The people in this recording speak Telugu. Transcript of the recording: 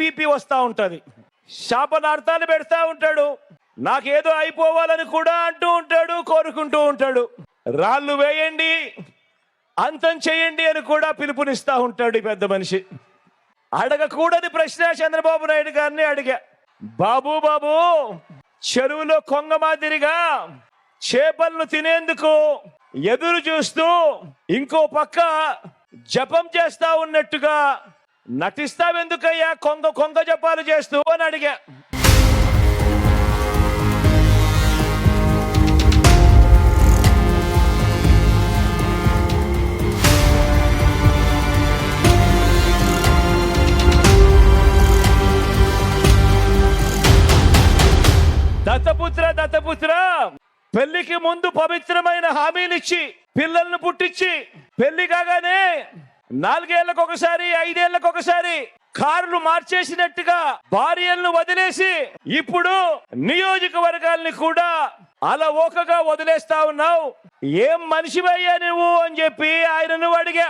బీపీ వస్తూ ఉంటుంది, శాపనార్థాలు పెడతా ఉంటాడు, నాకేదో అయిపోవాలని కూడా అంటూ ఉంటాడు, కోరుకుంటూ ఉంటాడు. రాళ్ళు వేయండి, అంతం చేయండి అని కూడా పిలుపునిస్తూ ఉంటాడు ఈ పెద్ద మనిషి. అడగకూడని ప్రశ్న చంద్రబాబు నాయుడు గారిని అడిగా, బాబు బాబు చెరువులో కొంగ మాదిరిగా చేపలను తినేందుకు ఎదురు చూస్తూ ఇంకో పక్క జపం చేస్తా ఉన్నట్టుగా నటిస్తావెందుకయ్యా కొంగ కొంగ జపాలు చేస్తూ అని అడిగా. దత్తపుత్ర పెళ్లికి ముందు పవిత్రమైన హామీనిచ్చి పిల్లలను పుట్టించి పెళ్లి కాగానే 4 ఏళ్లకు ఒకసారి 5 ఏళ్లకు ఒకసారి కార్లు మార్చేసినట్టుగా భార్యలను వదిలేసి ఇప్పుడు నియోజకవర్గాల్ని కూడా అలా ఓకగా వదిలేస్తా ఉన్నావు, ఏం మనిషివయ్యా నువ్వు అని చెప్పి ఆయనను అడిగా.